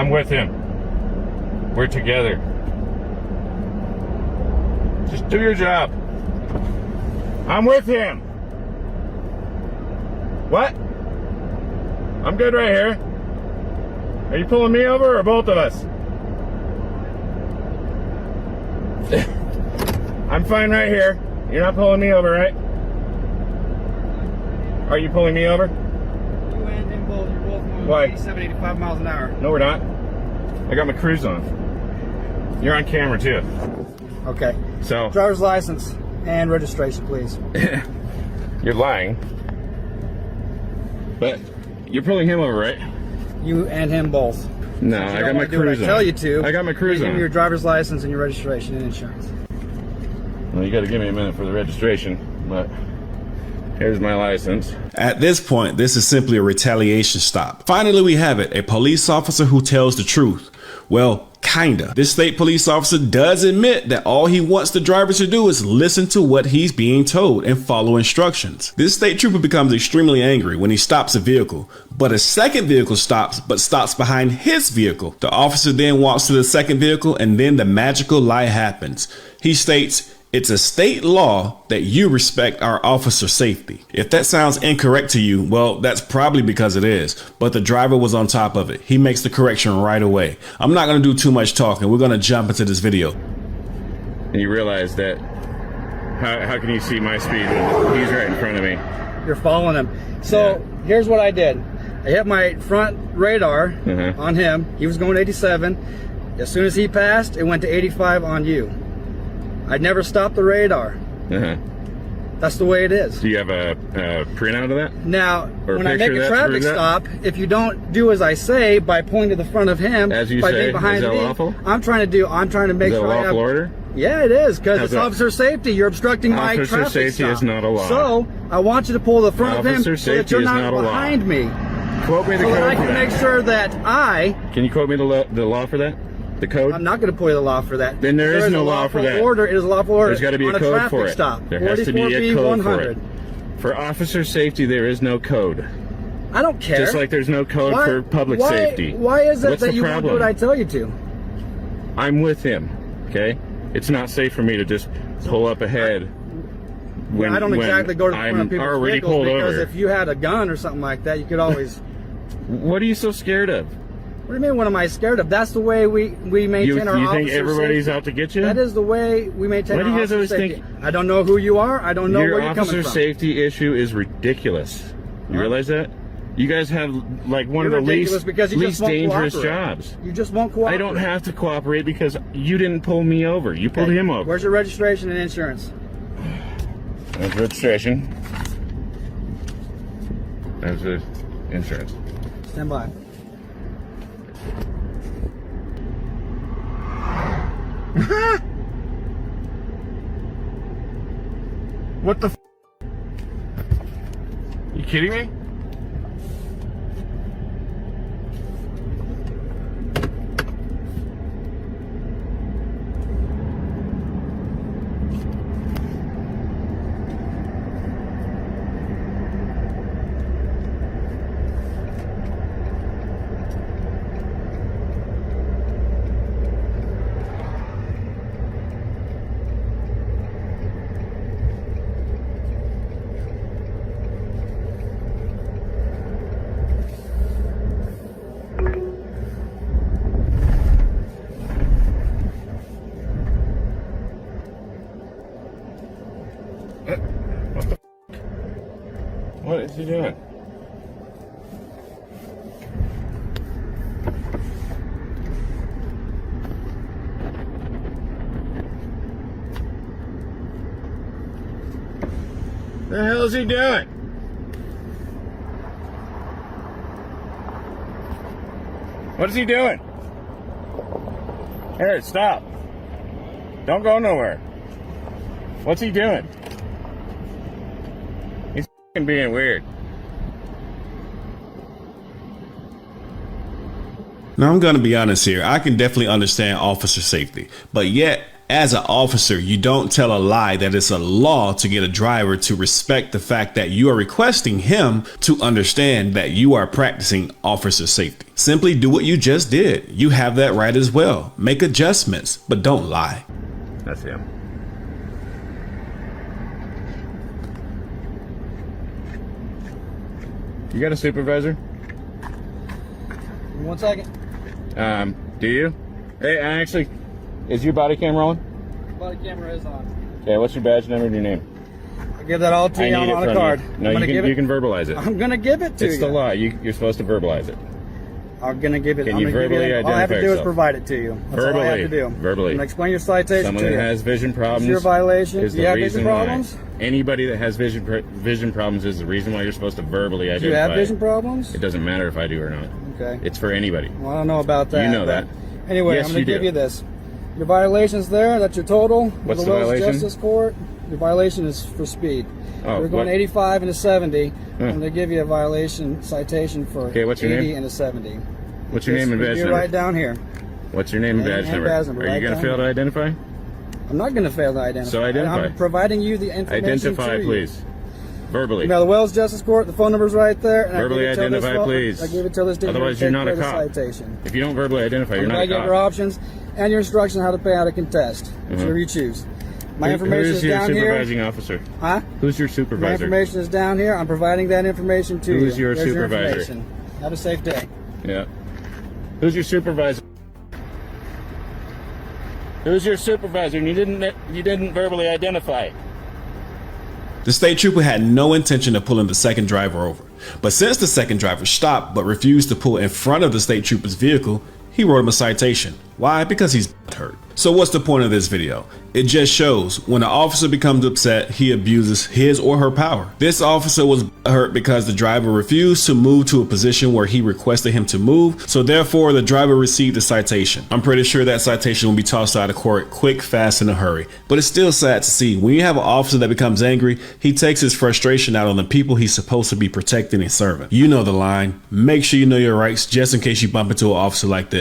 I'm with him. We're together. Just do your job. I'm with him. What? I'm good right here. Are you pulling me over or both of us? I'm fine right here. You're not pulling me over, right? Are you pulling me over? You and him both, you're both going Why? 87, 85 miles an hour. No, we're not. I got my cruise on. You're on camera too. Okay. So Driver's license and registration, please. you're lying. But you're pulling him over, right? You and him both. No, If you I don't got my wanna do what cruise on. I tell you to. I got my cruise give on. me your driver's license and your registration and insurance. Well, you got to give me a minute for the registration, but here's my license. At this point, this is simply a retaliation stop. Finally, we have it, a police officer who tells the truth. Well, kinda. This state police officer does admit that all he wants the driver to do is listen to what he's being told and follow instructions. This state trooper becomes extremely angry when he stops a vehicle, but a second vehicle stops behind his vehicle. The officer then walks to the second vehicle and then the magical lie happens. He states, "It's a state law that you respect our officer safety." If that sounds incorrect to you, well, that's probably because it is, but the driver was on top of it. He makes the correction right away. I'm not going to do too much talking. We're going to jump into this video. And you realize that, how can you see my speed when he's right in front of me? You're following him. So here's what I did. I hit my front radar on him. He was going 87. As soon as he passed, it went to 85 on you. I'd never stopped the radar. That's the way it is. Do you have a printout of that? Now, Or a when I picture make of a that traffic proves that? stop, if you don't do as I say by pointing to the front of him, As you by say, being behind is that me, lawful? I'm trying to make Is that sure a I have. lawful order? Yeah, it is, because How's it's that? officer safety. You're obstructing my Officer traffic safety stop. is not a law. So I want you to pull the front of him Officer so that safety you're is not not a law. behind me, Quote me the so that I code for can that. make sure that Can you quote me the law for that? The code? I'm not going to pull you the law for that. Then there is is no a law for lawful that. Order. It is a lawful order. There's got to be on a code traffic for it. Stop. There has to be a 44B code 100. for it. For officer safety, there is no code. I don't care. Just like there's no code for public safety. Why is it What's that the you won't do problem? what I tell you to? I'm with him, okay? It's not safe for me to just pull up ahead when I don't exactly go to the front of I'm people's already vehicles, pulled because over. if you had a gun or something like that, you could always. What are you so scared of? What do you mean? What am I scared of? That's the way we maintain our You think officer everybody's safety. out to get you? That is the way we maintain Why do our you guys officer always safety. think- I don't know who you are. I don't know Your where you're coming officer from. safety issue is ridiculous. You realize that? You guys have like one You're of the ridiculous because you least just won't dangerous cooperate. jobs. You just won't cooperate. I don't have to cooperate because you didn't pull me over. You pulled him over. Where's your registration and insurance? There's registration. There's the insurance. Stand by. What the f? You kidding me? What is he doing? The hell is he doing? What is he doing? Here, stop. Don't go nowhere. What's he doing? He's f***ing being weird. Now, I'm going to be honest here. I can definitely understand officer safety, but yet As an officer, you don't tell a lie that it's a law to get a driver to respect the fact that you are requesting him to understand that you are practicing officer safety. Simply do what you just did. You have that right as well. Make adjustments, but don't lie. That's him. You got a supervisor? 1 second. Do you? Hey, actually, is your body cam rolling? Body camera is on. Okay, what's your badge number and your name? I'll give that all to you I need it on a from card. you. No, you can verbalize it. I'm gonna give it to you. It's the law. You're supposed to verbalize it. I'm gonna give it. Can I'm you gonna give verbally you, all I have to identify do is yourself? provide it to you. That's all I have to do. Verbally. I'm gonna explain your citation Someone to that you. has vision problems. Is your violation? Is Do you the have reason vision problems? why. Anybody that has vision problems is the reason why you're supposed to verbally identify. Do you have vision problems? It doesn't matter if I do or not. Okay. It's for anybody. Well, I don't know about that. You know but that. Anyway, Yes, I'm gonna you give do. you this. Your violation's there. That's your total. What's the the Wills violation? Justice Court. Your violation is for speed. Oh, You're going what? 85 and a 70. Huh. I'm gonna give you a violation citation for Okay, what's your 80 name? and a 70. What's your name and badge You're number? right down here. What's your name and Name badge and number? badge number, Are you right going to down fail to here. identify? I'm not going to fail to identify. So identify. I'm providing you the information Identify, to you. please. Verbally. Now the Wells Justice Court, the phone number's right there. And Verbally I gave it till this identify, please. I gave it till this day. Otherwise, to you're take not a care of cop. the citation. If you don't verbally identify, you're not I a give your cop. options and your instruction on how to pay out a contest, whichever you choose. My information Who's is your down here. supervising officer? Huh? Who's your My supervisor? information is down here. I'm providing that information to you. Who's your There's supervisor? information. Have a safe day. Yeah. Who's your supervisor? Who's your supervisor? And you didn't verbally identify. The state trooper had no intention of pulling the second driver over, but since the second driver stopped but refused to pull in front of the state trooper's vehicle, he wrote him a citation. Why? Because he's hurt. So what's the point of this video? It just shows when an officer becomes upset, he abuses his or her power. This officer was hurt because the driver refused to move to a position where he requested him to move, so therefore the driver received a citation. I'm pretty sure that citation will be tossed out of court quick, fast, in a hurry. But it's still sad to see when you have an officer that becomes angry, he takes his frustration out on the people he's supposed to be protecting and serving. You know the line. Make sure you know your rights just in case you bump into an officer like this.